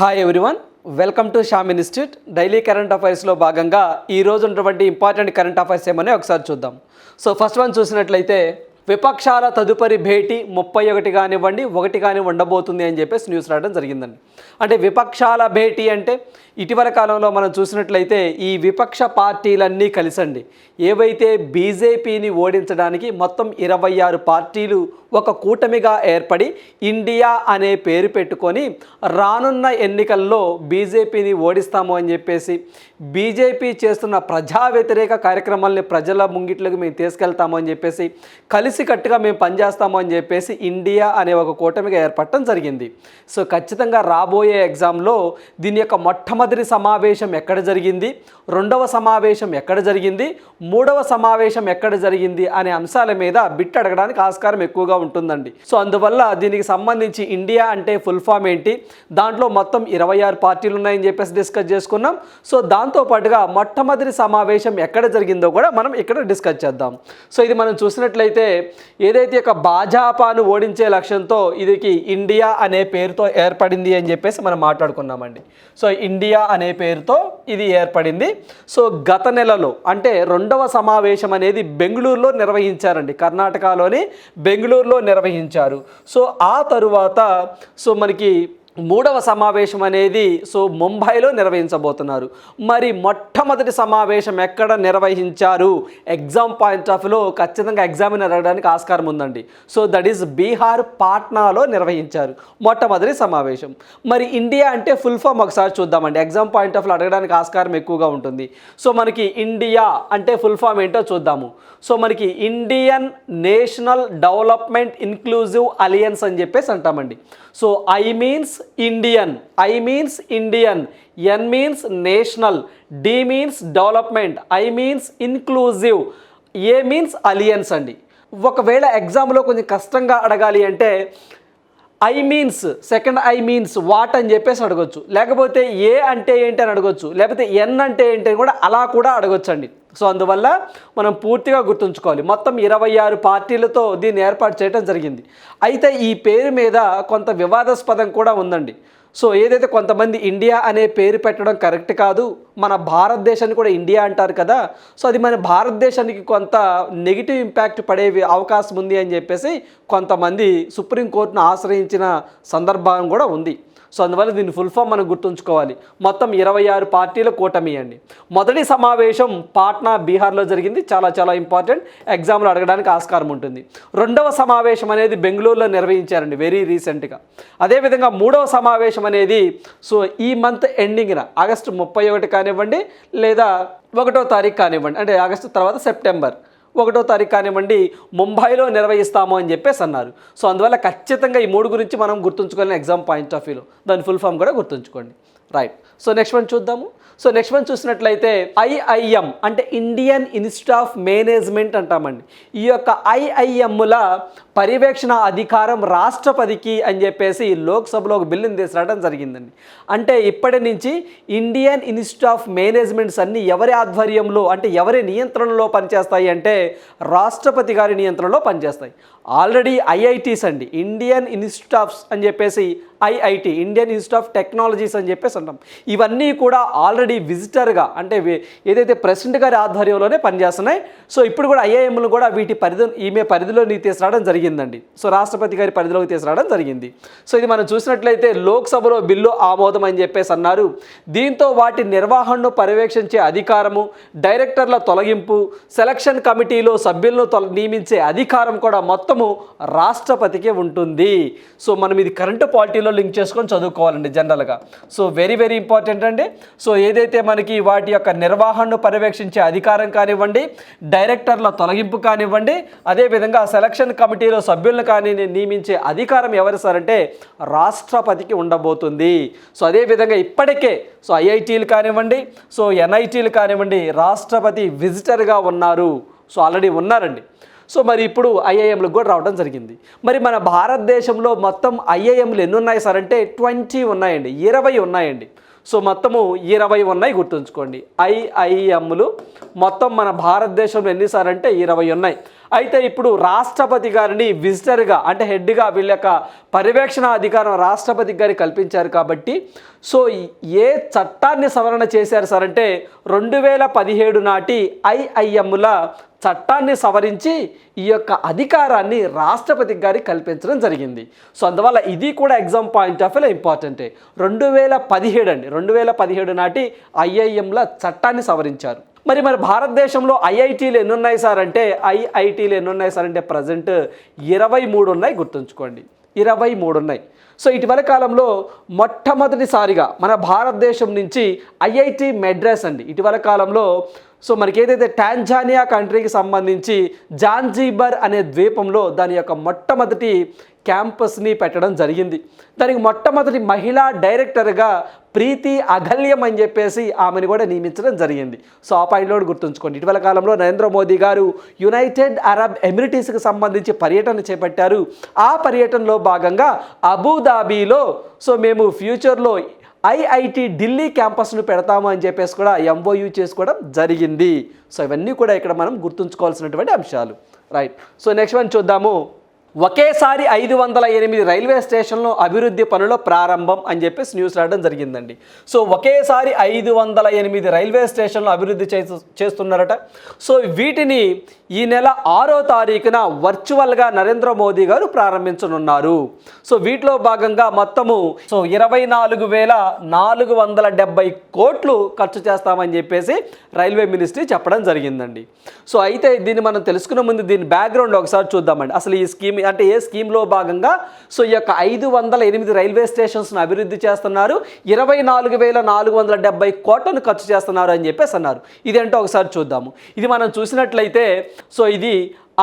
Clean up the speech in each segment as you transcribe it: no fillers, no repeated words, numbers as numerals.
Hi everyone, welcome to Sham Institute. Daily current అఫైర్స్లో భాగంగా ఈరోజు ఉన్నటువంటి ఇంపార్టెంట్ కరెంట్ అఫైర్స్ ఏమని ఒకసారి చూద్దాం. సో ఫస్ట్ వన్ చూసినట్లయితే విపక్షాల తదుపరి భేటీ 31 కానివ్వండి 1 కాని ఉండబోతుంది అని చెప్పేసి న్యూస్ రావడం జరిగిందండి. అంటే విపక్షాల భేటీ అంటే ఇటీవల కాలంలో మనం చూసినట్లయితే ఈ విపక్ష పార్టీలన్నీ కలిసండి ఏవైతే బీజేపీని ఓడించడానికి మొత్తం 26 పార్టీలు ఒక కూటమిగా ఏర్పడి ఇండియా అనే పేరు పెట్టుకొని రానున్న ఎన్నికల్లో బీజేపీని ఓడిస్తాము అని చెప్పేసి బీజేపీ చేస్తున్న ప్రజా వ్యతిరేక కార్యక్రమాలని ప్రజల ముంగిట్లోకి మేము తీసుకెళ్తాము అని చెప్పేసి కలిసికట్టుగా మేము పనిచేస్తాము అని చెప్పేసి ఇండియా అనే ఒక కూటమిగా ఏర్పడటం జరిగింది. సో ఖచ్చితంగా రాబోయే ఎగ్జామ్లో దీని యొక్క మొట్టమొదటి సమావేశం ఎక్కడ జరిగింది, రెండవ సమావేశం ఎక్కడ జరిగింది, మూడవ సమావేశం ఎక్కడ జరిగింది అనే అంశాల మీద బిట్ అడగడానికి ఆస్కారం ఎక్కువగా ఉంటుందండి. సో అందువల్ల దీనికి సంబంధించి ఇండియా అంటే ఫుల్ ఫామ్ ఏంటి, దాంట్లో మొత్తం 26 పార్టీలు ఉన్నాయని చెప్పేసి డిస్కస్ చేసుకున్నాం. సో దాంతోపాటుగా మొట్టమొదటి సమావేశం ఎక్కడ జరిగిందో కూడా మనం ఇక్కడ డిస్కస్ చేద్దాం. సో ఇది మనం చూసినట్లయితే ఏదైతే ఒక భాజపాను ఓడించే లక్ష్యంతో ఇది ఇండియా అనే పేరుతో ఏర్పడింది అని చెప్పేసి మనం మాట్లాడుకున్నామండి. సో ఇండియా అనే పేరుతో ఇది ఏర్పడింది. సో గత నెలలో అంటే రెండవ సమావేశం అనేది బెంగళూరులో నిర్వహించారండి, కర్ణాటకలోని బెంగళూరులో నిర్వహించారు. సో ఆ తరువాత మనకి మూడవ సమావేశం అనేది ముంబైలో నిర్వహించబోతున్నారు. మరి మొట్టమొదటి సమావేశం ఎక్కడ నిర్వహించారు, ఎగ్జామ్ పాయింట్ ఆఫ్ వ్యూలో ఖచ్చితంగా ఎగ్జామినర్ అడగడానికి ఆస్కారం ఉందండి. సో దట్ ఈస్ బీహార్ పాట్నాలో నిర్వహించారు మొట్టమొదటి సమావేశం. మరి ఇండియా అంటే ఫుల్ ఫామ్ ఒకసారి చూద్దామండి, ఎగ్జామ్ పాయింట్ ఆఫ్ వ్యూలో అడగడానికి ఆస్కారం ఎక్కువగా ఉంటుంది. సో మనకి ఇండియా అంటే ఫుల్ ఫామ్ ఏంటో చూద్దాము. సో మనకి Indian national development inclusive alliance అని చెప్పేసి అంటామండి. So I means Indian, I means Indian, N means national, D means development, I means inclusive, A means alliance అండి. ఒకవేళ ఎగ్జామ్లో కొంచెం కష్టంగా అడగాలి అంటే I means second I means what అని చెప్పేసి అడగొచ్చు, లేకపోతే ఏ అంటే ఏంటి అని అడగొచ్చు, లేకపోతే ఎన్ అంటే ఏంటి అని కూడా అలా కూడా అడగొచ్చండి. సో అందువల్ల మనం పూర్తిగా గుర్తుంచుకోవాలి, మొత్తం 26 పార్టీలతో దీన్ని ఏర్పాటు చేయడం జరిగింది. అయితే ఈ పేరు మీద కొంత వివాదాస్పదం కూడా ఉందండి. సో ఏదైతే కొంతమంది ఇండియా అనే పేరు పెట్టడం కరెక్ట్ కాదు, మన భారతదేశాన్ని కూడా ఇండియా అంటారు కదా, సో అది మన భారతదేశానికి కొంత నెగిటివ్ ఇంపాక్ట్ పడే అవకాశం ఉంది అని చెప్పేసి కొంతమంది సుప్రీంకోర్టును ఆశ్రయించిన సందర్భం కూడా ఉంది. సో అందువల్ల దీన్ని ఫుల్ ఫామ్ మనం గుర్తుంచుకోవాలి. మొత్తం 26 పార్టీల కూటమి అండి. మొదటి సమావేశం పాట్నా బీహార్లో జరిగింది, చాలా ఇంపార్టెంట్, ఎగ్జామ్లో అడగడానికి ఆస్కారం ఉంటుంది. రెండవ సమావేశం అనేది బెంగళూరులో నిర్వహించారండి వెరీ రీసెంట్గా. అదేవిధంగా మూడవ సమావేశం అనేది ఈ మంత్ ఎండింగ్న ఆగస్టు 31 కానివ్వండి లేదా 1వ తారీఖు కానివ్వండి, అంటే ఆగస్టు తర్వాత సెప్టెంబర్ 1వ తారీఖు కానివ్వండి ముంబైలో నిర్వహిస్తాము అని చెప్పేసి అన్నారు. సో అందువల్ల ఖచ్చితంగా ఈ 3 గురించి మనం గుర్తుంచుకోవాలి ఎగ్జామ్ పాయింట్ ఆఫ్ వ్యూలో, దాని ఫుల్ ఫామ్ కూడా గుర్తుంచుకోండి. రైట్. సో నెక్స్ట్ వన్ చూద్దాము. సో నెక్స్ట్ వన్ చూసినట్లయితే ఐఐఎం అంటే ఇండియన్ ఇన్స్టిట్యూట్ ఆఫ్ మేనేజ్మెంట్ అంటామండి. ఈ యొక్క ఐఐఎంల పర్యవేక్షణ అధికారం రాష్ట్రపతికి అని చెప్పేసి లోక్సభలో ఒక బిల్లుని తీసుకురావడం జరిగిందండి. అంటే ఇప్పటి నుంచి ఇండియన్ ఇన్స్టిట్యూట్ ఆఫ్ మేనేజ్మెంట్స్ అన్నీ ఎవరి ఆధ్వర్యంలో అంటే ఎవరి నియంత్రణలో పనిచేస్తాయి అంటే రాష్ట్రపతి గారి నియంత్రణలో పనిచేస్తాయి. ఆల్రెడీ ఐఐటీస్ అండి, ఇండియన్ ఇన్స్టిట్యూట్ ఆఫ్ అని చెప్పేసి IIT, Indian institute of technologies అని చెప్పేసి అంటాం. ఇవన్నీ కూడా ఆల్రెడీ విజిటర్గా అంటే ఏదైతే ప్రెసిడెంట్ గారి ఆధ్వర్యంలోనే పనిచేస్తున్నాయి. సో ఇప్పుడు కూడా ఐఐఎంలు కూడా వీటి ఈమె పరిధిలోకి తీసుకురావడం జరిగిందండి. సో రాష్ట్రపతి గారి పరిధిలోకి తీసుకురావడం జరిగింది. సో ఇది మనం చూసినట్లయితే లోక్సభలో బిల్లు ఆమోదం అని చెప్పేసి అన్నారు. దీంతో వాటి నిర్వహణను పర్యవేక్షించే అధికారము, డైరెక్టర్ల తొలగింపు, సెలక్షన్ కమిటీలో సభ్యులను నియమించే అధికారం కూడా మొత్తము రాష్ట్రపతికే ఉంటుంది. సో మనం ఇది కరెంటు పాలిటీలో లింక్ చేసుకొని చదువుకోవాలండి జనరల్గా. సో వెరీ ఇంపార్టెంట్ అండి. సో ఏదైతే మనకి వాటి యొక్క నిర్వహణను పర్యవేక్షించే అధికారం కానివ్వండి, డైరెక్టర్ల తొలగింపు కానివ్వండి, అదేవిధంగా సెలక్షన్ కమిటీలో సభ్యులను కానీ నియమించే అధికారం ఎవరు సార్ అంటే రాష్ట్రపతికి ఉండబోతుంది. సో అదేవిధంగా ఇప్పటికే ఐఐటీలు కానివ్వండి, ఎన్ఐటీలు కానివ్వండి రాష్ట్రపతి విజిటర్గా ఉన్నారు. సో ఆల్రెడీ ఉన్నారండి. సో మరి ఇప్పుడు ఐఐఎంలకు కూడా రావడం జరిగింది. మరి మన భారతదేశంలో మొత్తం ఐఐఎంలు ఎన్ని ఉన్నాయి సార్ అంటే 20 ఉన్నాయండి, 20 ఉన్నాయండి. సో మొత్తము 20 ఉన్నాయి, గుర్తుంచుకోండి. ఐఐఎంలు మొత్తం మన భారతదేశంలో ఎన్నిసార్లు అంటే 20 ఉన్నాయి. అయితే ఇప్పుడు రాష్ట్రపతి గారిని విజిటర్గా అంటే హెడ్గా వీళ్ళ యొక్క పర్యవేక్షణ అధికారం రాష్ట్రపతి గారికి కల్పించారు కాబట్టి సో ఏ చట్టాన్ని సవరణ చేశారు సార్ అంటే 2017 నాటి ఐఐఎంల చట్టాన్ని సవరించి ఈ యొక్క అధికారాన్ని రాష్ట్రపతి గారికి కల్పించడం జరిగింది. సో అందువల్ల ఇది కూడా ఎగ్జామ్ పాయింట్ ఆఫ్ వ్యూలో ఇంపార్టెంటే. 2017 నాటి ఐఐఎంల చట్టాన్ని సవరించారు. మరి భారతదేశంలో ఐఐటీలు ఎన్ని ఉన్నాయి సార్ అంటే ప్రజెంట్ 23 ఉన్నాయి, గుర్తుంచుకోండి 23 ఉన్నాయి. సో ఇటీవల కాలంలో మొట్టమొదటిసారిగా మన భారతదేశం నుంచి ఐఐటి మెడ్రాస్ అండి ఇటీవల కాలంలో సో మనకి ఏదైతే టాంజానియా కంట్రీకి సంబంధించి జాంజీబర్ అనే ద్వీపంలో దాని యొక్క మొట్టమొదటి క్యాంపస్ని పెట్టడం జరిగింది. దానికి మొట్టమొదటి మహిళా డైరెక్టర్గా ప్రీతి అగల్యం అని చెప్పేసి ఆమెను కూడా నియమించడం జరిగింది. సో ఆ పాయింట్లో గుర్తుంచుకోండి. ఇటీవల కాలంలో నరేంద్ర మోదీ గారు యునైటెడ్ అరబ్ ఎమిరేట్స్కి సంబంధించి పర్యటన చేపట్టారు. ఆ పర్యటనలో భాగంగా అబుదాబీలో సో మేము ఫ్యూచర్లో ఐఐటి ఢిల్లీ క్యాంపస్ను పెడతాము అని చెప్పేసి కూడా ఎంఓయూ చేసుకోవడం జరిగింది. సో ఇవన్నీ కూడా ఇక్కడ మనం గుర్తుంచుకోవాల్సినటువంటి అంశాలు. రైట్. సో నెక్స్ట్ వన్ చూద్దాము. ఒకేసారి 508 రైల్వే స్టేషన్లు అభివృద్ధి పనుల ప్రారంభం అని చెప్పేసి న్యూస్ రావడం జరిగిందండి. సో ఒకేసారి 508 రైల్వే స్టేషన్లు అభివృద్ధి చేస్తున్నారట. సో వీటిని ఈ నెల 6వ తారీఖున వర్చువల్గా నరేంద్ర మోదీ గారు ప్రారంభించనున్నారు. సో వీటిలో భాగంగా మొత్తము 24,470 కోట్లు ఖర్చు చేస్తామని చెప్పేసి రైల్వే మినిస్ట్రీ చెప్పడం జరిగిందండి. సో అయితే దీన్ని మనం తెలుసుకునే ముందు దీని బ్యాక్గ్రౌండ్ ఒకసారి చూద్దామండి. అసలు ఈ స్కీమ్ అంటే ఏ స్కీమ్లో భాగంగా సో ఈ యొక్క 508 రైల్వే స్టేషన్స్ను అభివృద్ధి చేస్తున్నారు, 24,470 కోట్లను ఖర్చు చేస్తున్నారు అని చెప్పేసి అన్నారు. ఇదేంటో ఒకసారి చూద్దాము. ఇది మనం చూసినట్లయితే సో ఇది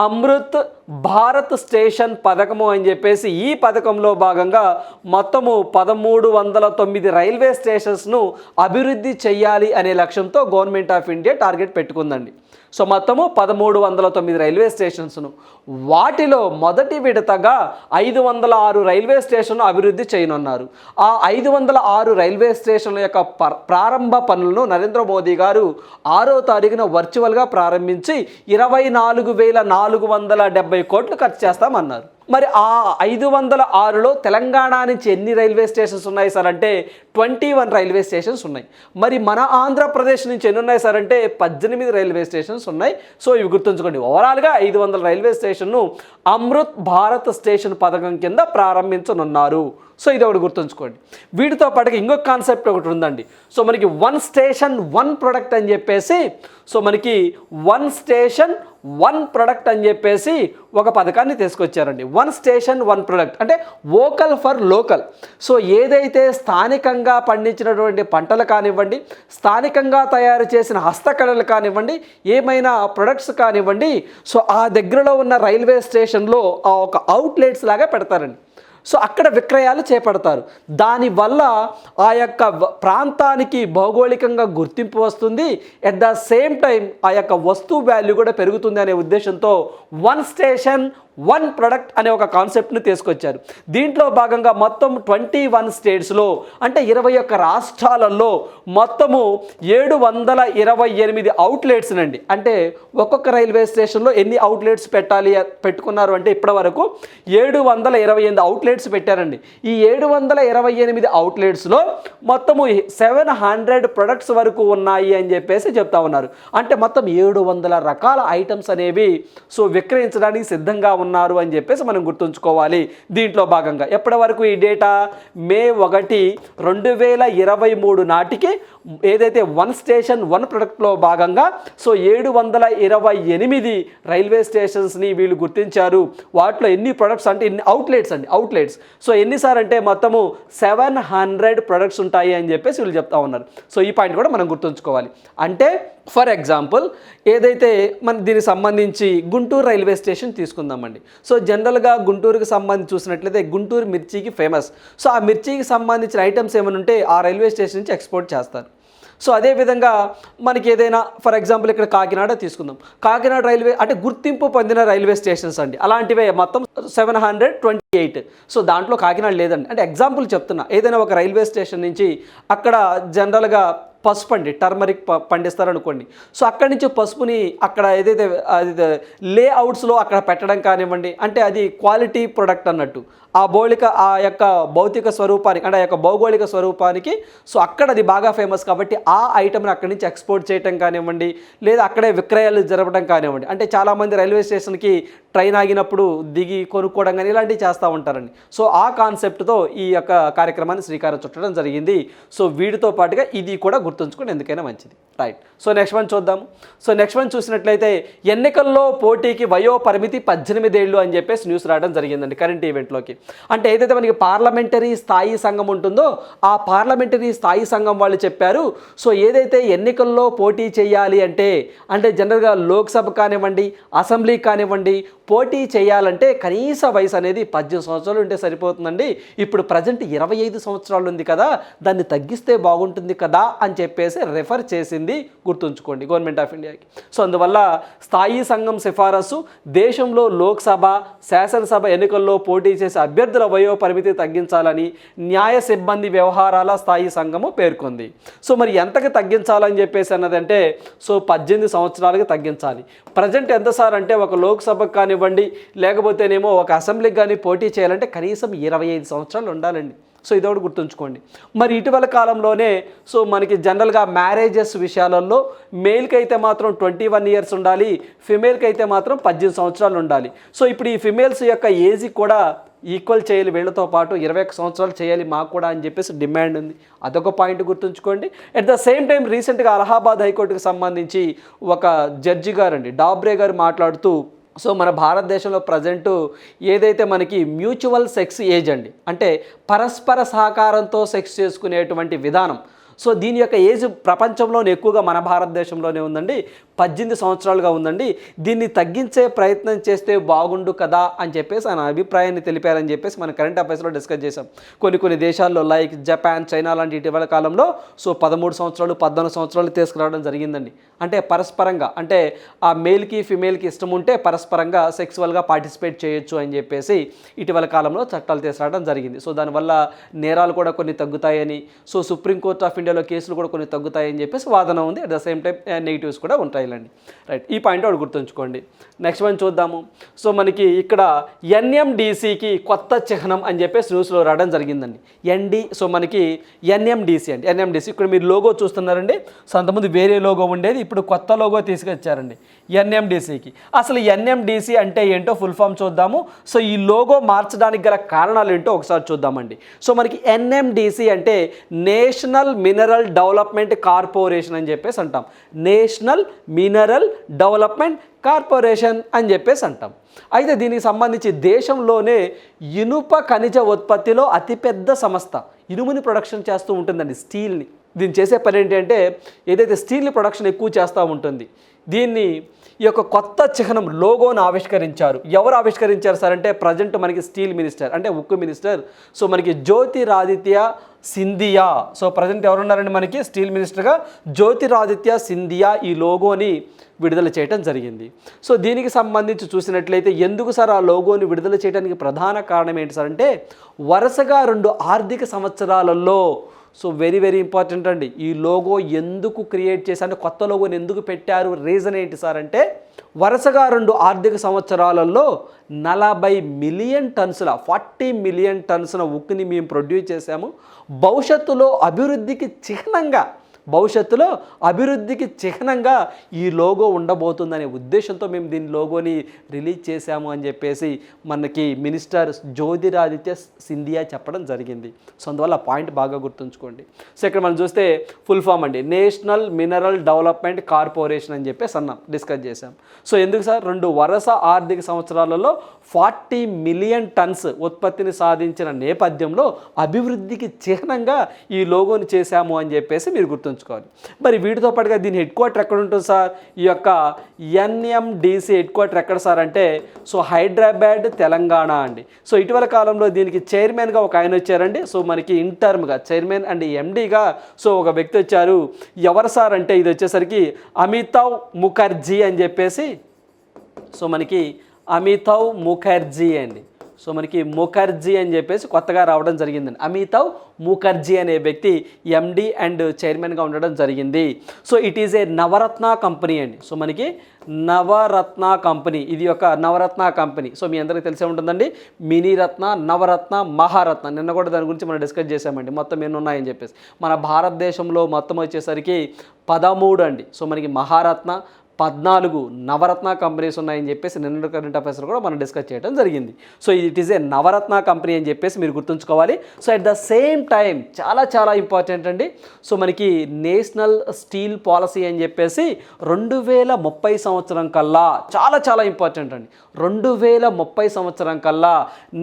అమృత్ భారత్ స్టేషన్ పథకము అని చెప్పేసి ఈ పథకంలో భాగంగా మొత్తము 1309 రైల్వే స్టేషన్స్ను అభివృద్ధి చేయాలి అనే లక్ష్యంతో గవర్నమెంట్ ఆఫ్ ఇండియా టార్గెట్ పెట్టుకుందండి. సో మొత్తము 1309 రైల్వే స్టేషన్స్ను వాటిలో మొదటి విడతగా 506 రైల్వే స్టేషన్లు అభివృద్ధి చేయనున్నారు. ఆ 506 రైల్వే స్టేషన్ల యొక్క ప్రారంభ పనులను నరేంద్ర మోదీ గారు 6వ తారీఖున వర్చువల్గా ప్రారంభించి 24,470 కోట్లు ఖర్చు చేస్తామన్నారు. మరి ఆ 506లో తెలంగాణ నుంచి ఎన్ని రైల్వే స్టేషన్స్ ఉన్నాయి సార్ అంటే 21 రైల్వే స్టేషన్స్ ఉన్నాయి. మరి మన ఆంధ్రప్రదేశ్ నుంచి ఎన్ని ఉన్నాయి సార్ అంటే 18 రైల్వే స్టేషన్స్ ఉన్నాయి. సో ఇవి గుర్తుంచుకోండి. ఓవరాల్గా 500 రైల్వే స్టేషన్ను అమృత్ భారత్ స్టేషన్ పథకం కింద ప్రారంభించనున్నారు. సో ఇది ఒకటి గుర్తుంచుకోండి. వీటితో పాటుగా ఇంకొక కాన్సెప్ట్ ఒకటి ఉందండి. సో మనకి 1 స్టేషన్ 1 ప్రొడక్ట్ అని చెప్పేసి సో మనకి 1 స్టేషన్ 1 ప్రొడక్ట్ అని చెప్పేసి ఒక పథకాన్ని తీసుకొచ్చారండి. 1 స్టేషన్ 1 ప్రొడక్ట్ అంటే వోకల్ ఫర్ లోకల్. సో ఏదైతే స్థానికంగా పండించినటువంటి పంటలు కానివ్వండి, స్థానికంగా తయారు చేసిన హస్తకళలు కానివ్వండి, ఏమైనా ప్రొడక్ట్స్ కానివ్వండి, సో ఆ దగ్గరలో ఉన్న రైల్వే స్టేషన్లో ఒక అవుట్లెట్స్ లాగా పెడతారండి. సో అక్కడ విక్రయాలు చేపడతారు. దానివల్ల ఆ యొక్క ప్రాంతానికి భౌగోళికంగా గుర్తింపు వస్తుంది. ఎట్ ద సేమ్ టైం ఆ యొక్క వస్తువు వాల్యూ కూడా పెరుగుతుంది అనే ఉద్దేశంతో 1 స్టేషన్ 1 ప్రొడక్ట్ అనే ఒక కాన్సెప్ట్ని తీసుకొచ్చారు. దీంట్లో భాగంగా మొత్తం 21 స్టేట్స్లో అంటే 21 రాష్ట్రాలలో మొత్తము 728 అవుట్లెట్స్ నండి. అంటే ఒక్కొక్క రైల్వే స్టేషన్లో ఎన్ని అవుట్లెట్స్ పెట్టుకున్నారు అంటే ఇప్పటి వరకు 728 అవుట్లెట్స్ పెట్టారండి. ఈ 728 అవుట్లెట్స్లో మొత్తము 700 ప్రొడక్ట్స్ వరకు ఉన్నాయి అని చెప్పేసి చెప్తా ఉన్నారు. అంటే మొత్తం 700 రకాల ఐటమ్స్ అనేవి సో విక్రయించడానికి సిద్ధంగా ఉన్నారు అని చెప్పేసి మనం గుర్తుంచుకోవాలి. దీంట్లో భాగంగా ఎప్పటి వరకు ఈ డేటా మే 1, 2023 నాటికి ఏదైతే 1 స్టేషన్ 1 ప్రొడక్ట్లో భాగంగా సో 728 రైల్వే స్టేషన్స్ని వీళ్ళు గుర్తించారు. వాటిలో ఎన్ని ప్రొడక్ట్స్ అంటే ఎన్ని అవుట్లెట్స్ అండి, అవుట్లెట్స్. సో ఎన్నిసార్లు అంటే మొత్తము 700 ప్రొడక్ట్స్ ఉంటాయి అని చెప్పేసి వీళ్ళు చెప్తా ఉన్నారు. సో ఈ పాయింట్ కూడా మనం గుర్తుంచుకోవాలి. అంటే ఫర్ ఎగ్జాంపుల్ ఏదైతే మన దీనికి సంబంధించి గుంటూరు రైల్వే స్టేషన్ తీసుకుందామండి. సో జనరల్గా గుంటూరుకి సంబంధించి చూసినట్లయితే గుంటూరు మిర్చికి ఫేమస్. సో ఆ మిర్చికి సంబంధించిన ఐటమ్స్ ఏమైనా ఉంటే ఆ రైల్వే స్టేషన్ నుంచి ఎక్స్పోర్ట్ చేస్తారు. సో అదేవిధంగా మనకి ఏదైనా ఫర్ ఎగ్జాంపుల్ ఇక్కడ కాకినాడ తీసుకుందాం. కాకినాడ రైల్వే అంటే గుర్తింపు పొందిన రైల్వే స్టేషన్స్ అండి. అలాంటివే మొత్తం 728. సో దాంట్లో కాకినాడ లేదండి. అంటే ఎగ్జాంపుల్ చెప్తున్నా. ఏదైనా ఒక రైల్వే స్టేషన్ నుంచి అక్కడ జనరల్గా పసుపు అండి, టర్మరిక్ పండిస్తారనుకోండి. సో అక్కడి నుంచి పసుపుని అక్కడ ఏదైతే అది లేఅవుట్స్లో అక్కడ పెట్టడం కానివ్వండి, అంటే అది క్వాలిటీ ప్రొడక్ట్ అన్నట్టు. ఆ యొక్క భౌతిక స్వరూపానికి అంటే ఆ యొక్క భౌగోళిక స్వరూపానికి సో అక్కడ అది బాగా ఫేమస్ కాబట్టి ఆ ఐటమ్ని అక్కడి నుంచి ఎక్స్పోర్ట్ చేయడం కానివ్వండి, లేదా అక్కడే విక్రయాలు జరపడం కానివ్వండి. అంటే చాలామంది రైల్వే స్టేషన్కి ట్రైన్ ఆగినప్పుడు దిగి కొనుక్కోవడం కానీ ఇలాంటివి చేస్తూ ఉంటారండి. సో ఆ కాన్సెప్ట్తో ఈ యొక్క కార్యక్రమాన్ని శ్రీకారం చుట్టడం జరిగింది. సో వీటితో పాటుగా ఇది కూడా గుర్తుంచుకోండి, ఎందుకైనా మంచిది. రైట్. సో నెక్స్ట్ వన్ చూద్దాము. సో నెక్స్ట్ వన్ చూసినట్లయితే ఎన్నికల్లో పోటీకి వయో పరిమితి 18 ఏళ్ళు అని చెప్పేసి న్యూస్ రావడం జరిగిందండి కరెంట్ ఈవెంట్లోకి. అంటే ఏదైతే మనకి పార్లమెంటరీ స్థాయి సంఘం ఉంటుందో ఆ పార్లమెంటరీ స్థాయి సంఘం వాళ్ళు చెప్పారు. సో ఏదైతే ఎన్నికల్లో పోటీ చేయాలి అంటే జనరల్గా లోక్సభ కానివ్వండి, అసెంబ్లీ కానివ్వండి, పోటీ చేయాలంటే కనీస వయసు అనేది 18 సంవత్సరాలు ఉంటే సరిపోతుందండి. ఇప్పుడు ప్రజెంట్ 25 సంవత్సరాలు ఉంది కదా, దాన్ని తగ్గిస్తే బాగుంటుంది కదా అని చెప్పేసి రెఫర్ చేసింది గుర్తుంచుకోండి గవర్నమెంట్ ఆఫ్ ఇండియాకి. సో అందువల్ల స్థాయి సంఘం సిఫారసు దేశంలో లోక్సభ, శాసనసభ ఎన్నికల్లో పోటీ చేసే అభ్యర్థుల వయో పరిమితి తగ్గించాలని న్యాయ సిబ్బంది వ్యవహారాల స్థాయి సంఘము పేర్కొంది. సో మరి ఎంతకు తగ్గించాలని చెప్పేసి అన్నదంటే సో 18 సంవత్సరాలకి తగ్గించాలి. ప్రజెంట్ ఎంత సార్ అంటే ఒక లోక్సభకు కానివ్వండి, లేకపోతేనేమో ఒక అసెంబ్లీకి కానీ పోటీ చేయాలంటే కనీసం 25 సంవత్సరాలు ఉండాలండి. సో ఇదొకటి గుర్తుంచుకోండి. మరి ఇటీవల కాలంలోనే సో మనకి జనరల్గా మ్యారేజెస్ విషయాలలో మేల్కి అయితే మాత్రం 21 ఇయర్స్ ఉండాలి, ఫిమేల్కి అయితే మాత్రం 18 సంవత్సరాలు ఉండాలి. సో ఇప్పుడు ఈ ఫిమేల్స్ యొక్క ఏజ్ కూడా ఈక్వల్ చేయాలి, వీళ్ళతో పాటు 21 సంవత్సరాలు చేయాలి మాకు కూడా అని చెప్పేసి డిమాండ్ ఉంది. అదొక పాయింట్ గుర్తుంచుకోండి. అట్ ద సేమ్ టైం రీసెంట్గా అలహాబాద్ హైకోర్టుకు సంబంధించి ఒక జడ్జి గారండి డాబ్రే గారు మాట్లాడుతూ సో మన భారతదేశంలో ప్రజెంటు ఏదైతే మనకి మ్యూచువల్ సెక్స్ ఏజ్ అండి, అంటే పరస్పర సహకారంతో సెక్స్ చేసుకునేటువంటి విధానం, సో దీని యొక్క ఏజ్ ప్రపంచంలోనే ఎక్కువగా మన భారతదేశంలోనే ఉందండి, 18 సంవత్సరాలుగా ఉందండి. దీన్ని తగ్గించే ప్రయత్నం చేస్తే బాగుండు కదా అని చెప్పేసి ఆయన అభిప్రాయాన్ని తెలిపారని చెప్పేసి మన కరెంట్ అఫైర్స్లో డిస్కస్ చేసాం. కొన్ని దేశాల్లో లైక్ జపాన్, చైనా లాంటి ఇటీవల కాలంలో సో 13 సంవత్సరాలు 14 సంవత్సరాలు తీసుకురావడం జరిగిందండి. అంటే పరస్పరంగా అంటే ఆ మేల్కి ఫిమేల్కి ఇష్టం ఉంటే పరస్పరంగా సెక్సువల్గా పార్టిసిపేట్ చేయొచ్చు అని చెప్పేసి ఇటీవల కాలంలో చట్టాలు తీసుకురావడం జరిగింది. సో దానివల్ల నేరాలు కూడా కొన్ని తగ్గుతాయని, సో సుప్రీంకోర్టు ఆఫ్ ఇండియాలో కేసులు కూడా కొన్ని తగ్గుతాయని చెప్పేసి వాదన ఉంది. At the same time negatives కూడా ఉంటాయి. రైట్, ఈ పాయింట్ ఒకటి గుర్తుంచుకోండి. నెక్స్ట్ వన్ చూద్దాము. సో మనకి ఇక్కడ ఎన్ఎండిసికి కొత్త చిహ్నం అని చెప్పేసి న్యూస్లో రావడం జరిగిందండి. సో మనకి ఎన్ఎండిసి అండి, ఎన్ఎండిసి ఇక్కడ మీరు లోగో చూస్తున్నారండి. సో అంతకుముందు వేరే లోగో ఉండేది, ఇప్పుడు కొత్త లోగో తీసుకొచ్చారండి ఎన్ఎండిసికి. అసలు ఎన్ఎండిసి అంటే ఏంటో ఫుల్ ఫామ్ చూద్దాము. సో ఈ లోగో మార్చడానికి గల కారణాలు ఏంటో ఒకసారి చూద్దామండి. సో మనకి ఎన్ఎండిసి అంటే నేషనల్ మినరల్ డెవలప్మెంట్ కార్పొరేషన్ అని చెప్పేసి అంటాం. నేషనల్ మినరల్ డెవలప్మెంట్ కార్పొరేషన్ అని చెప్పేసి అంటాం. అయితే దీనికి సంబంధించి దేశంలోనే ఇనుప ఖనిజ ఉత్పత్తిలో అతిపెద్ద సంస్థ ఇనుముని ప్రొడక్షన్ చేస్తూ ఉంటుందండి, స్టీల్ని. దీన్ని చేసే పని ఏంటి అంటే ఏదైతే స్టీల్ని ప్రొడక్షన్ ఎక్కువ చేస్తూ ఉంటుంది, దీన్ని ఈ యొక్క కొత్త చిహ్నం లోగోను ఆవిష్కరించారు. ఎవరు ఆవిష్కరించారు సార్ అంటే ప్రజెంట్ మనకి స్టీల్ మినిస్టర్ అంటే ఉక్కు మినిస్టర్ సో మనకి జ్యోతిరాదిత్య సింధియా. సో ప్రజెంట్ ఎవరున్నారండి మనకి స్టీల్ మినిస్టర్గా జ్యోతిరాదిత్య సింధియా ఈ లోగోని విడుదల చేయడం జరిగింది. సో దీనికి సంబంధించి చూసినట్లయితే ఎందుకు సార్ ఆ లోగోని విడుదల చేయడానికి ప్రధాన కారణం ఏంటి సార్ అంటే వరుసగా 2 ఆర్థిక సంవత్సరాలలో సో వెరీ ఇంపార్టెంట్ అండి, ఈ లోగో ఎందుకు క్రియేట్ చేశారు, కొత్త లోగోని ఎందుకు పెట్టారు, రీజన్ ఏంటి సార్ అంటే వరుసగా 2 ఆర్థిక సంవత్సరాలలో 40 మిలియన్ టన్సుల 40 మిలియన్ టన్సుల ఉక్కుని మేము ప్రొడ్యూస్ చేశాము. భవిష్యత్తులో అభివృద్ధికి చిహ్నంగా ఈ లోగో ఉండబోతుందనే ఉద్దేశంతో మేము దీని లోగోని రిలీజ్ చేశాము అని చెప్పేసి మనకి మినిస్టర్ జ్యోతిరాదిత్య సింధియా చెప్పడం జరిగింది. సో అందువల్ల పాయింట్ బాగా గుర్తుంచుకోండి. సో ఇక్కడ మనం చూస్తే ఫుల్ ఫామ్ అండి నేషనల్ మినరల్ డెవలప్మెంట్ కార్పొరేషన్ అని చెప్పేసి డిస్కస్ చేశాం. సో ఎందుకు సార్ 2 వరుస ఆర్థిక సంవత్సరాలలో 40 మిలియన్ టన్స్ ఉత్పత్తిని సాధించిన నేపథ్యంలో అభివృద్ధికి చిహ్నంగా ఈ లోగోని చేశాము అని చెప్పేసి మీరు గుర్తుంచుకోవాలి. మరి వీటితో పాటుగా దీని హెడ్ క్వార్టర్ ఎక్కడ ఉంటుంది సార్, ఈ యొక్క ఎన్ఎండిసి హెడ్ క్వార్టర్ ఎక్కడ సార్ అంటే సో హైదరాబాద్ తెలంగాణ అండి. సో ఇటీవల కాలంలో దీనికి చైర్మన్గా ఒక ఆయన వచ్చారండి. సో మనకి ఇంటర్మ్గా చైర్మన్ అండ్ ఎండీగా సో ఒక వ్యక్తి వచ్చారు. ఎవరు సార్ అంటే ఇది వచ్చేసరికి అమితావ్ ముఖర్జీ అని చెప్పేసి సో మనకి అమితావ్ ముఖర్జీ అండి. సో మనకి ముఖర్జీ అని చెప్పేసి కొత్తగా రావడం జరిగిందండి. అమితావ్ ముఖర్జీ అనే వ్యక్తి ఎండి అండ్ చైర్మన్గా ఉండడం జరిగింది. So it is a Navratna company అండి. సో మనకి నవరత్న కంపెనీ, ఇది ఒక నవరత్న కంపెనీ. సో మీ అందరికీ తెలిసే ఉంటుందండి, మినీరత్న, నవరత్న, మహారత్న. నిన్న కూడా దాని గురించి మనం డిస్కస్ చేసామండి, మొత్తం ఎన్ని ఉన్నాయని చెప్పేసి. మన భారతదేశంలో మొత్తం వచ్చేసరికి 13 అండి. సో మనకి మహారత్న, 14 నవరత్న కంపెనీస్ ఉన్నాయని చెప్పేసి నిన్న కరెంట్ అఫైర్స్ కూడా మనం డిస్కస్ చేయడం జరిగింది. So it is a Navratna company అని చెప్పేసి మీరు గుర్తుంచుకోవాలి. So at the same time చాలా ఇంపార్టెంట్ అండి. సో మనకి నేషనల్ స్టీల్ పాలసీ అని చెప్పేసి 2030 సంవత్సరం కల్లా చాలా ఇంపార్టెంట్ అండి. 2030 సంవత్సరం కల్లా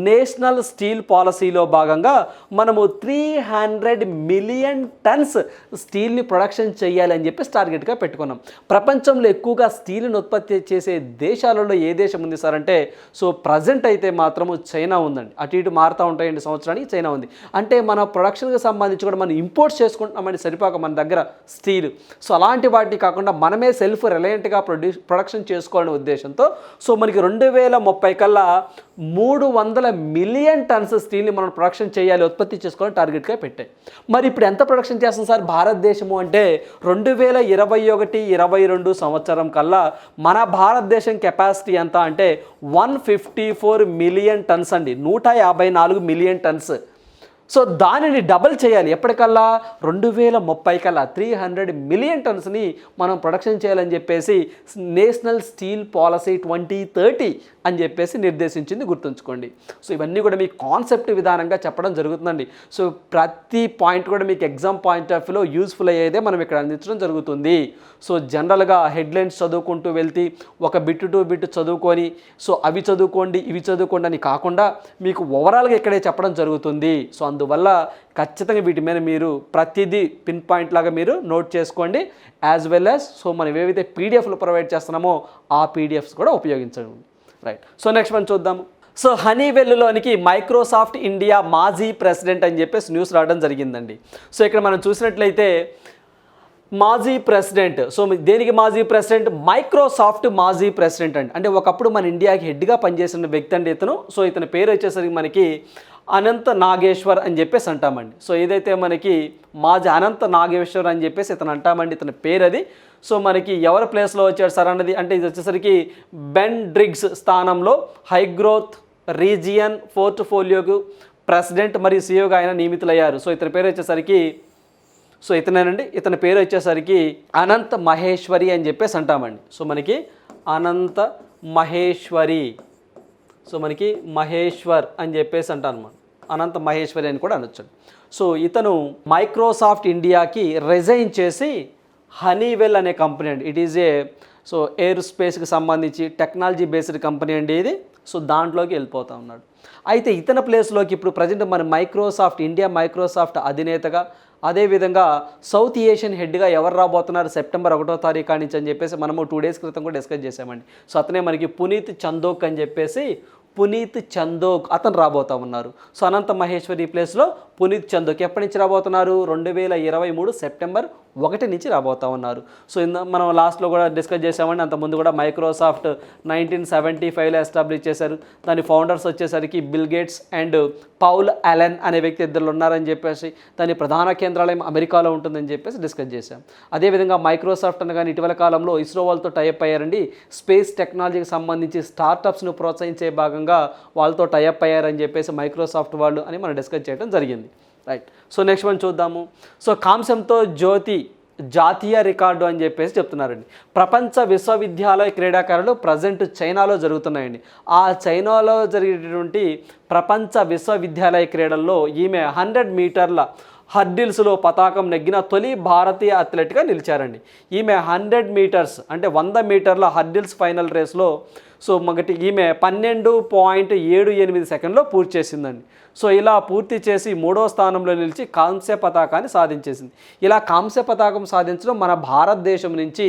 నేషనల్ స్టీల్ పాలసీలో భాగంగా మనము 300 మిలియన్ టన్స్ స్టీల్ని ప్రొడక్షన్ చేయాలి అని చెప్పేసి టార్గెట్గా పెట్టుకున్నాం. ప్రపంచంలో ఎక్కువగా స్టీల్ని ఉత్పత్తి చేసే దేశాలలో ఏ దేశం ఉంది సార్ అంటే, సో ప్రజెంట్ అయితే మాత్రము చైనా ఉందండి. అటు ఇటు మారుతూ ఉంటాయండి, సంవత్సరానికి చైనా ఉంది. అంటే మన ప్రొడక్షన్కి సంబంధించి కూడా మనం ఇంపోర్ట్స్ చేసుకుంటున్నామని సరిపోక మన దగ్గర స్టీల్. సో అలాంటి వాటిని కాకుండా మనమే సెల్ఫ్ రిలయంట్గా ప్రొడక్షన్ చేసుకోవాలనే ఉద్దేశంతో సో మనకి 2030 కల్లా 300 మిలియన్ టన్స్ స్టీల్ని మనం ప్రొడక్షన్ చేయాలి, ఉత్పత్తి చేసుకోవాలని టార్గెట్గా పెట్టాయి. మరి ఇప్పుడు ఎంత ప్రొడక్షన్ చేస్తుంది సార్ భారతదేశము అంటే, 2021-22 సంవత్సరం కల్లా మన భారతదేశం కెపాసిటీ ఎంత అంటే 154 మిలియన్ టన్స్ అండి, 154 మిలియన్ టన్స్. సో దానిని డబల్ చేయాలి ఎప్పటికల్లా, 2030 కల్లా 300 మిలియన్ టన్స్ని మనం ప్రొడక్షన్ చేయాలని చెప్పేసి నేషనల్ స్టీల్ పాలసీ 2030 అని చెప్పేసి నిర్దేశించింది, గుర్తుంచుకోండి. సో ఇవన్నీ కూడా మీకు కాన్సెప్ట్ విధానంగా చెప్పడం జరుగుతుందండి. సో ప్రతి పాయింట్ కూడా మీకు ఎగ్జామ్ పాయింట్ ఆఫ్ వ్యూలో యూస్ఫుల్ అయ్యేదే మనం ఇక్కడ అందించడం జరుగుతుంది. సో జనరల్గా హెడ్లైన్స్ చదువుకుంటూ వెళ్తే ఒక బిట్ టు బిట్ చదువుకొని సో అవి చదువుకోండి ఇవి చదువుకోండి అని కాకుండా మీకు ఓవరాల్గా ఇక్కడే చెప్పడం జరుగుతుంది. సో అందువల్ల ఖచ్చితంగా వీటి మీద మీరు ప్రతిదీ పిన్ పాయింట్ లాగా మీరు నోట్ చేసుకోండి. యాజ్ వెల్ యాజ్ సో మనం ఏవైతే పీడిఎఫ్లు ప్రొవైడ్ చేస్తున్నామో ఆ పీడిఎఫ్స్ కూడా ఉపయోగించండి. రైట్. సో నెక్స్ట్ మనం చూద్దాము. సో హనీవెల్లోనికి మైక్రోసాఫ్ట్ ఇండియా మాజీ ప్రెసిడెంట్ అని చెప్పేసి న్యూస్ రావడం జరిగిందండి. సో ఇక్కడ మనం చూసినట్లయితే మాజీ ప్రెసిడెంట్, సో దేనికి మాజీ ప్రెసిడెంట్, మైక్రోసాఫ్ట్ మాజీ ప్రెసిడెంట్ అండి. అంటే ఒకప్పుడు మన ఇండియాకి హెడ్గా పనిచేసిన వ్యక్తి అండి ఇతను. సో ఇతని పేరు వచ్చేసరికి మనకి అనంత నాగేశ్వర్ అని చెప్పేసి అంటామండి. సో ఏదైతే మనకి మాజీ అనంత నాగేశ్వర్ అని చెప్పేసి ఇతను అంటామండి, ఇతని పేరు అది. సో మనకి ఎవరి ప్లేస్లో వచ్చాడు సార్ అన్నది అంటే ఇది వచ్చేసరికి బెన్ డ్రిగ్స్ స్థానంలో హై గ్రోత్ రీజియన్ పోర్ట్ఫోలియోకు ప్రెసిడెంట్ మరియు సీఈఓగా ఆయన నియమితులయ్యారు. సో ఇతని పేరు వచ్చేసరికి సో ఇతనేనండి, ఇతని పేరు వచ్చేసరికి అనంత మహేశ్వరి అని చెప్పేసి అంటామండి. సో మనకి అనంత మహేశ్వరి, సో మనకి మహేశ్వర్ అని చెప్పేసి అంటాను అనమాట, అనంత మహేశ్వరి అని కూడా అనొచ్చు. సో ఇతను మైక్రోసాఫ్ట్ ఇండియాకి రిజైన్ చేసి హనీవెల్ అనే కంపెనీ అండి, it is a so air స్పేస్కి సంబంధించి టెక్నాలజీ బేస్డ్ కంపెనీ అండి ఇది. సో దాంట్లోకి వెళ్ళిపోతూ ఉన్నాడు. అయితే ఇతని ప్లేస్లోకి ఇప్పుడు ప్రజెంట్ మన మైక్రోసాఫ్ట్ ఇండియా మైక్రోసాఫ్ట్ అధినేతగా అదేవిధంగా సౌత్ ఏషియన్ హెడ్గా ఎవరు రాబోతున్నారు సెప్టెంబర్ 1వ తారీఖు నుంచి అని చెప్పేసి మనము 2 డేస్ క్రితం కూడా డిస్కస్ చేసామండి. సో అతనే మనకి పునీత్ చందోక్ అని చెప్పేసి పునీత్ చందోక్ అతను రాబోతూ ఉన్నారు. సో అనంత మహేశ్వరి ప్లేస్లో పునీత్ చందోక్ ఎప్పటి నుంచి రాబోతున్నారు, 2023 సెప్టెంబర్ 1 నుంచి రాబోతూ ఉన్నారు. సో మనం లాస్ట్లో కూడా డిస్కస్ చేసామండి. అంతకుముందు కూడా మైక్రోసాఫ్ట్ 1975లో ఎస్టాబ్లిష్ చేశారు. దాని ఫౌండర్స్ వచ్చేసరికి Bill Gates and Paul Allen అనే వ్యక్తి ఇద్దరు ఉన్నారని చెప్పేసి, దాని ప్రధాన కేంద్రాలయం అమెరికాలో ఉంటుందని చెప్పేసి డిస్కస్ చేశాం. అదేవిధంగా మైక్రోసాఫ్ట్ అనగానే ఇటీవల కాలంలో ఇస్రో వాళ్ళతో టైఅప్ అయ్యారండి. స్పేస్ టెక్నాలజీకి సంబంధించి స్టార్టప్స్ను ప్రోత్సహించే భాగంగా వాళ్ళతో టైఅప్ అయ్యారని చెప్పేసి మైక్రోసాఫ్ట్ వాళ్ళు అని మనం డిస్కస్ చేయడం జరిగింది. రైట్. సో నెక్స్ట్ మనం చూద్దాము. సో కాంస్యంతో జ్యోతి జాతీయ రికార్డు అని చెప్పేసి చెప్తున్నారండి. ప్రపంచ విశ్వవిద్యాలయ క్రీడాకారులు ప్రజెంట్ చైనాలో జరుగుతున్నాయండి. ఆ చైనాలో జరిగేటటువంటి ప్రపంచ విశ్వవిద్యాలయ క్రీడల్లో ఈమె 100 మీటర్ల హర్డిల్స్లో పతాకం నెగ్గిన తొలి భారతీయ అథ్లెట్గా నిలిచారండి. ఈమె 100 మీటర్స్ అంటే 100 మీటర్ల హర్డిల్స్ ఫైనల్ రేస్లో సో ఈమె 12.78 సెకండ్లో పూర్తి చేసిందండి. సో ఇలా పూర్తి చేసి 3వ స్థానంలో నిలిచి కాంస్య పతాకాన్ని సాధించేసింది. ఇలా కాంస్య పతాకం సాధించడం మన భారతదేశం నుంచి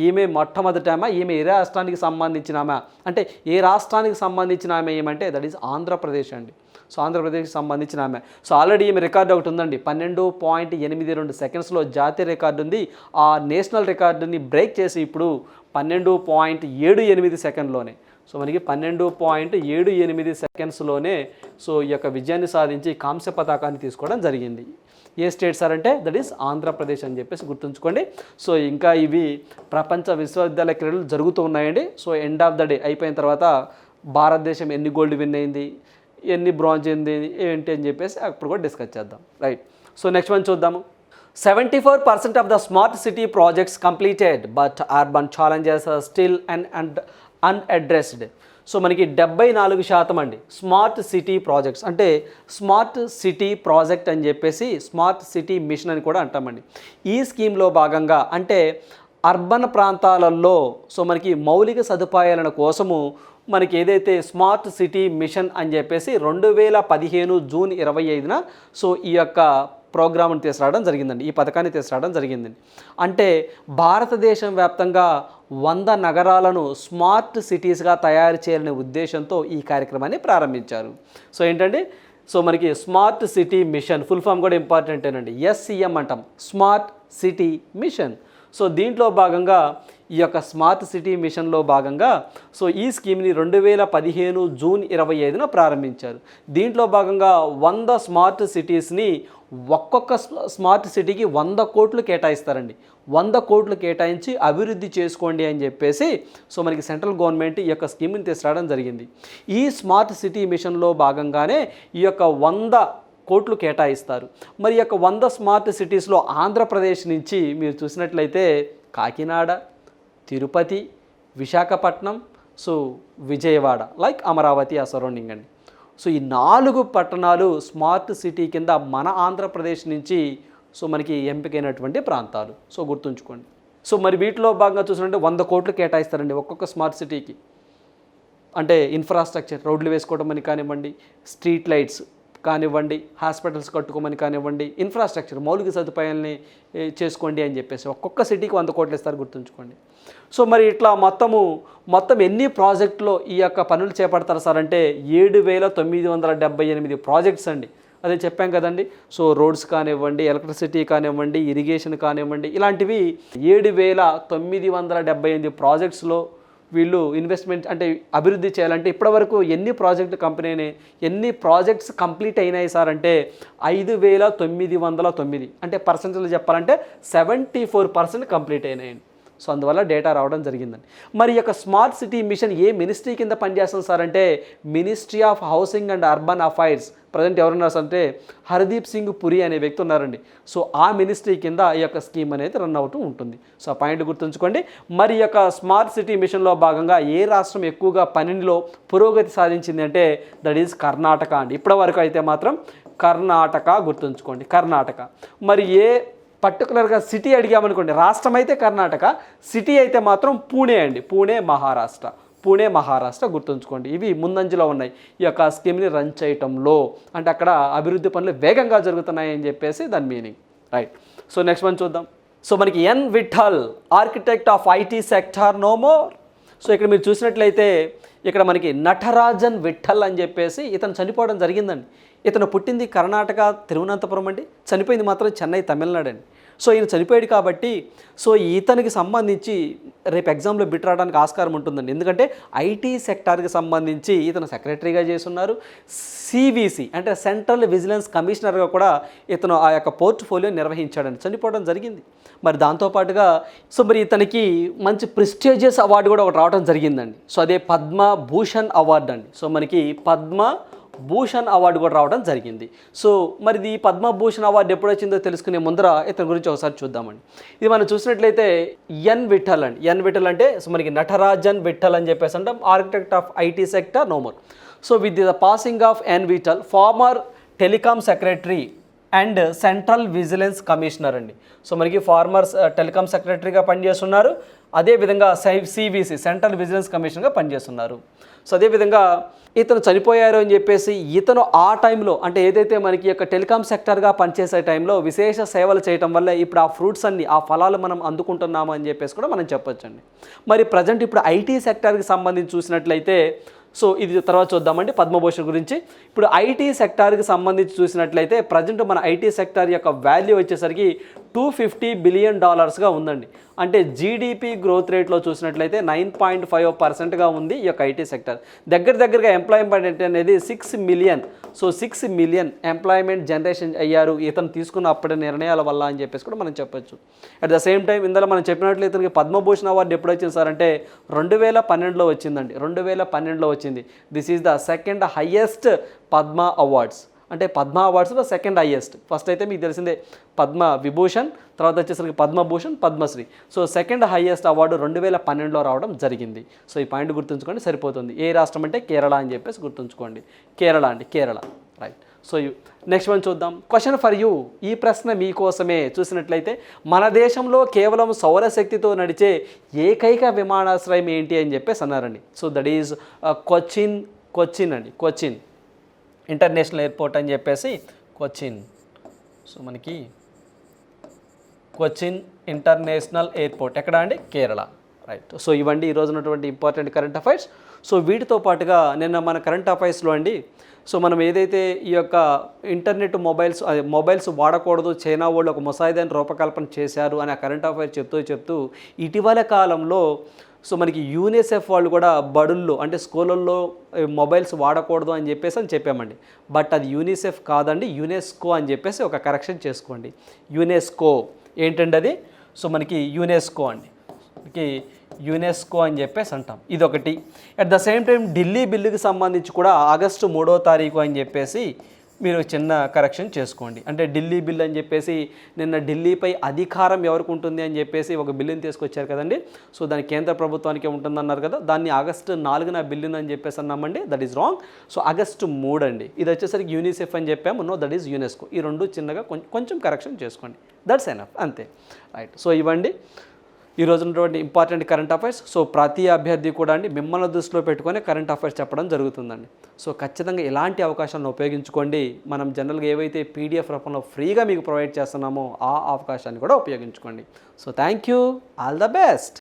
ఈమె మొట్టమొదటి ఆమె. ఈమె ఏ రాష్ట్రానికి సంబంధించిన ఆమె అంటే ఏ రాష్ట్రానికి సంబంధించిన ఆమె ఏమంటే దట్ ఈజ్ ఆంధ్రప్రదేశ్ అండి. సో ఆంధ్రప్రదేశ్కి సంబంధించిన ఆమె. సో ఆల్రెడీ ఈమె రికార్డు ఒకటి ఉందండి, 12.82 సెకండ్స్లో జాతీయ రికార్డు ఉంది. ఆ నేషనల్ రికార్డుని బ్రేక్ చేసి ఇప్పుడు 12.78 సెకండ్లోనే సో మనకి 12.78 సెకండ్స్లోనే సో ఈ యొక్క విజయాన్ని సాధించి కాంస్య పతాకాన్ని తీసుకోవడం జరిగింది. ఏ స్టేట్ సార్ అంటే దట్ ఈస్ ఆంధ్రప్రదేశ్ అని చెప్పేసి గుర్తుంచుకోండి. సో ఇంకా ఇవి ప్రపంచ విశ్వవిద్యాలయ క్రీడలు జరుగుతూ ఉన్నాయండి. So end of the day అయిపోయిన తర్వాత భారతదేశం ఎన్ని గోల్డ్ విన్ అయింది, ఎన్ని బ్రాంజ్ అయింది ఏంటి అని చెప్పేసి అప్పుడు కూడా డిస్కస్ చేద్దాం. రైట్. సో నెక్స్ట్ వన్ చూద్దాము. 74% of the smart city projects completed, but urban challenges are still unaddressed. So మనకి 74% అండి స్మార్ట్ సిటీ ప్రాజెక్ట్స్, అంటే స్మార్ట్ సిటీ ప్రాజెక్ట్ అని చెప్పేసి స్మార్ట్ సిటీ మిషన్ అని కూడా అంటామండి. ఈ స్కీమ్లో భాగంగా అంటే అర్బన్ ప్రాంతాలలో సో మనకి మౌలిక సదుపాయాల కోసము మనకి ఏదైతే స్మార్ట్ సిటీ మిషన్ అని చెప్పేసి 2015 జూన్ 25న సో ఈ యొక్క ప్రోగ్రామ్ని తీసుకురావడం జరిగిందండి, ఈ పథకాన్ని తీసుకురావడం జరిగిందండి. అంటే భారతదేశం వ్యాప్తంగా 100 నగరాలను స్మార్ట్ సిటీస్గా తయారు చేయాలనే ఉద్దేశంతో ఈ కార్యక్రమాన్ని ప్రారంభించారు. సో ఏంటంటే సో మనకి smart city mission full form కూడా ఇంపార్టెంటేనండి, SCM అంటాం, స్మార్ట్ సిటీ మిషన్. సో దీంట్లో భాగంగా ఈ యొక్క స్మార్ట్ సిటీ మిషన్లో భాగంగా సో ఈ స్కీమ్ని 2015 జూన్ 25న ప్రారంభించారు. దీంట్లో భాగంగా 100 స్మార్ట్ సిటీస్ని ఒక్కొక్క స్మార్ట్ సిటీకి 100 కోట్లు కేటాయిస్తారండి. 100 కోట్లు కేటాయించి అభివృద్ధి చేసుకోండి అని చెప్పేసి సో మనకి సెంట్రల్ గవర్నమెంట్ ఈ యొక్క స్కీమ్ని తీసుకురావడం జరిగింది. ఈ స్మార్ట్ సిటీ మిషన్లో భాగంగానే ఈ యొక్క 100 కోట్లు కేటాయిస్తారు. మరి యొక్క 100 స్మార్ట్ సిటీస్లో ఆంధ్రప్రదేశ్ నుంచి మీరు చూసినట్లయితే కాకినాడ, తిరుపతి, విశాఖపట్నం, సో విజయవాడ, లైక్ అమరావతి ఆ సరౌండింగ్ అండి. సో ఈ 4 పట్టణాలు స్మార్ట్ సిటీ కింద మన ఆంధ్రప్రదేశ్ నుంచి సో మనకి ఎంపికైనటువంటి ప్రాంతాలు. సో గుర్తుంచుకోండి. సో మరి వీటిలో భాగంగా చూసినట్టే 100 కోట్లు కేటాయిస్తారండి ఒక్కొక్క స్మార్ట్ సిటీకి. అంటే ఇన్ఫ్రాస్ట్రక్చర్, రోడ్లు వేసుకోవడం అని కానివ్వండి, స్ట్రీట్ లైట్స్ కానివ్వండి, హాస్పిటల్స్ కట్టుకోమని కానివ్వండి, ఇన్ఫ్రాస్ట్రక్చర్ మౌలిక సదుపాయాలని చేసుకోండి అని చెప్పేసి ఒక్కొక్క సిటీకి 100 కోట్లు ఇస్తారు, గుర్తుంచుకోండి. సో మరి ఇట్లా మొత్తం ఎన్ని ప్రాజెక్టులో ఈ యొక్క పనులు చేపడతారు సార్ అంటే 7,978 ప్రాజెక్ట్స్ అండి. అదే చెప్పాం కదండి. సో రోడ్స్ కానివ్వండి, ఎలక్ట్రిసిటీ కానివ్వండి, ఇరిగేషన్ కానివ్వండి, ఇలాంటివి 7,978 ప్రాజెక్ట్స్లో వీళ్ళు ఇన్వెస్ట్మెంట్ అంటే అభివృద్ధి చేయాలంటే ఇప్పటివరకు ఎన్ని ప్రాజెక్ట్స్ కంప్లీట్ అయినాయి సార్ అంటే 5,909, అంటే పర్సెంటేజ్ చెప్పాలంటే 74% కంప్లీట్ అయినాయండి. సో అందువల్ల డేటా రావడం జరిగిందండి. మరి ఈ యొక్క స్మార్ట్ సిటీ మిషన్ ఏ మినిస్ట్రీ కింద పనిచేస్తుంది సార్ అంటే ministry of housing and urban affairs. Present ఎవరున్నారు అంటే హర్దీప్ సింగ్ పురి అనే వ్యక్తి ఉన్నారండి. సో ఆ మినిస్ట్రీ కింద ఈ యొక్క స్కీమ్ అనేది రన్ అవుతూ ఉంటుంది. సో ఆ పాయింట్ గుర్తుంచుకోండి. మరి ఈ యొక్క స్మార్ట్ సిటీ మిషన్లో భాగంగా ఏ రాష్ట్రం ఎక్కువగా పనిలో పురోగతి సాధించింది అంటే దట్ ఈజ్ కర్ణాటక అండి. ఇప్పటివరకు అయితే మాత్రం కర్ణాటక గుర్తుంచుకోండి, కర్ణాటక. మరి ఏ పర్టికులర్గా సిటీ అడిగామనుకోండి, రాష్ట్రం అయితే కర్ణాటక, సిటీ అయితే మాత్రం పూణే అండి, పూణే మహారాష్ట్ర గుర్తుంచుకోండి. ఇవి ముందంజలో ఉన్నాయి ఈ యొక్క స్కీమ్ని రన్ చేయటంలో, అంటే అక్కడ అభివృద్ధి పనులు వేగంగా జరుగుతున్నాయి అని చెప్పేసి దాని meaning. Right. So next one చూద్దాం. సో మనకి N Vittal, architect of IT sector no more. So ఇక్కడ మీరు చూసినట్లయితే ఇక్కడ మనకి నటరాజన్ విఠల్ అని చెప్పేసి ఇతను చనిపోవడం జరిగిందండి. ఇతను పుట్టింది కర్ణాటక తిరువనంతపురం అండి, చనిపోయింది మాత్రం చెన్నై తమిళనాడు అండి. సో ఈయన చనిపోయాడు కాబట్టి సో ఇతనికి సంబంధించి రేపు ఎగ్జామ్లో బిట్ రావడానికి ఆస్కారం ఉంటుందండి. ఎందుకంటే IT సెక్టార్కి సంబంధించి ఇతను సెక్రటరీగా చేస్తున్నారు, CVC అంటే సెంట్రల్ విజిలెన్స్ కమిషనర్గా కూడా ఇతను ఆ యొక్క పోర్ట్ఫోలియో నిర్వహించాడని చనిపోవడం జరిగింది. మరి దాంతోపాటుగా సో మరి ఇతనికి మంచి ప్రెస్టీజియస్ అవార్డు కూడా ఒకటి రావడం జరిగిందండి. సో అదే పద్మభూషణ్ అవార్డు అండి. సో మనకి పద్మభూషణ్ అవార్డు కూడా రావడం జరిగింది. సో మరి ఈ పద్మభూషణ్ అవార్డు ఎప్పుడు వచ్చిందో తెలుసుకునే ముందర ఇతని గురించి ఒకసారి చూద్దామండి. ఇది మనం చూసినట్లయితే ఎన్ విఠల్ అండి. ఎన్ విఠల్ అంటే సో మనకి నటరాజన్ విఠల్ అని చెప్పేసి అంటాం, architect of IT sector no more. So with the passing of N Vittal, former telecom secretary and central vigilance commissioner అండి. సో మనకి ఫార్మర్ టెలికాం సెక్రటరీగా పనిచేస్తున్నారు, అదేవిధంగా CVC సెంట్రల్ విజిలెన్స్ కమిషనర్గా పనిచేస్తున్నారు. సో అదేవిధంగా ఇతను చనిపోయారు అని చెప్పేసి ఇతను ఆ టైంలో అంటే ఏదైతే మనకి యొక్క టెలికాం సెక్టర్గా పనిచేసే టైంలో విశేష సేవలు చేయటం వల్ల ఇప్పుడు ఆ ఫ్రూట్స్ అన్ని ఆ ఫలాలు మనం అందుకుంటున్నాము అని చెప్పేసి కూడా మనం చెప్పొచ్చండి. మరి ప్రజెంట్ ఇప్పుడు IT సెక్టార్కి సంబంధించి చూసినట్లయితే సో ఇది తర్వాత చూద్దామండి పద్మభూషణ్ గురించి. ఇప్పుడు IT సెక్టార్కి సంబంధించి చూసినట్లయితే ప్రజెంట్ మన IT సెక్టార్ యొక్క వాల్యూ వచ్చేసరికి $250 బిలియన్ ఉందండి. అంటే జీడిపి గ్రోత్ రేట్లో చూసినట్లయితే 9.5% ఉంది ఈ యొక్క ఐటీ సెక్టర్. దగ్గరగా ఎంప్లాయ్మెంట్ అనేది 6 million. So 6 million employment generation అయ్యారు ఇతను తీసుకున్న అప్పటి నిర్ణయాల వల్ల అని చెప్పేసి కూడా మనం చెప్పొచ్చు. అట్ ద సేమ్ టైం ఇందులో మనం చెప్పినట్లు ఇతనికి పద్మభూషణ్ అవార్డు ఎప్పుడు వచ్చింది సార్ అంటే 2012లో వచ్చిందండి. 2012లో వచ్చింది. This is the second highest Padma awards. అంటే పద్మ అవార్డ్స్లో సెకండ్ హైయెస్ట్. ఫస్ట్ అయితే మీకు తెలిసిందే పద్మ విభూషణ్, తర్వాత వచ్చేసరికి Padma Bhushan, Padma Shri. So second highest award 2012లో రావడం జరిగింది. సో ఈ పాయింట్ గుర్తుంచుకోండి సరిపోతుంది. ఏ రాష్ట్రం అంటే కేరళ అని చెప్పేసి గుర్తుంచుకోండి. కేరళ అండి, Kerala. Right. So next one చూద్దాం. Question for you. ఈ ప్రశ్న మీకోసమే. చూసినట్లయితే మన దేశంలో కేవలం సౌరశక్తితో నడిచే ఏకైక విమానాశ్రయం ఏంటి అని చెప్పేసి అన్నారండి. సో దట్ ఈజ్ కొచ్చిన్ అండి. కొచ్చిన్ ఇంటర్నేషనల్ ఎయిర్పోర్ట్ అని చెప్పేసి కొచ్చిన్. సో మనకి కొచ్చిన్ ఇంటర్నేషనల్ ఎయిర్పోర్ట్ ఎక్కడ అండి? కేరళ. రైట్. సో ఇవ్వండి ఈరోజు ఉన్నటువంటి ఇంపార్టెంట్ కరెంట్ అఫైర్స్. సో వీటితో పాటుగా నిన్న మన కరెంట్ అఫైర్స్లో అండి, సో మనం ఏదైతే ఈ యొక్క ఇంటర్నెట్ మొబైల్స్ వాడకూడదు, చైనా వాళ్ళు ఒక ముసాయిదాన్ని రూపకల్పన చేశారు అని ఆ కరెంట్ అఫైర్స్ చెప్తూ ఇటీవల కాలంలో సో మనకి యూనిసెఫ్ వాళ్ళు కూడా బడుల్లో అంటే స్కూళ్ళల్లో మొబైల్స్ వాడకూడదు అని చెప్పామండి. బట్ అది యూనిసెఫ్ కాదండి, యునెస్కో అని చెప్పేసి ఒక కరెక్షన్ చేసుకోండి. యునెస్కో ఏంటండి అది? సో మనకి యునెస్కో అండి, మనకి యునెస్కో అని చెప్పేసి అంటాం. ఇదొకటి. At the same time Delhi బిల్లుకి సంబంధించి కూడా ఆగస్టు 3వ తారీఖు అని చెప్పేసి మీరు చిన్న కరెక్షన్ చేసుకోండి. అంటే ఢిల్లీ బిల్ అని చెప్పేసి నిన్న ఢిల్లీపై అధికారం ఎవరికి ఉంటుంది అని చెప్పేసి ఒక బిల్లుని తీసుకొచ్చారు కదండి. సో దాని కేంద్ర ప్రభుత్వానికే ఉంటుందన్నారు కదా, దాన్ని ఆగస్టు 4న బిల్లుని అని చెప్పేసి అన్నామండి. That is wrong. So August 3 అండి. ఇది వచ్చేసరికి యూనిసెఫ్ అని చెప్పాము. No, that is UNESCO. ఈ రెండు చిన్నగా కొంచెం కరెక్షన్ చేసుకోండి. దట్స్ ఎనఫ్, అంతే. రైట్. సో ఇవ్వండి ఈరోజు ఉన్నటువంటి ఇంపార్టెంట్ కరెంట్ అఫైర్స్. సో ప్రతి అభ్యర్థి కూడా అండి మిమ్మల్ని దృష్టిలో పెట్టుకొని కరెంట్ అఫైర్స్ చెప్పడం జరుగుతుందండి. సో ఖచ్చితంగా ఇలాంటి అవకాశాలను ఉపయోగించుకోండి. మనం జనరల్గా ఏవైతే పీడిఎఫ్ రూపంలో ఫ్రీగా మీకు ప్రొవైడ్ చేస్తున్నామో ఆ అవకాశాన్ని కూడా ఉపయోగించుకోండి. So thank you. All the best.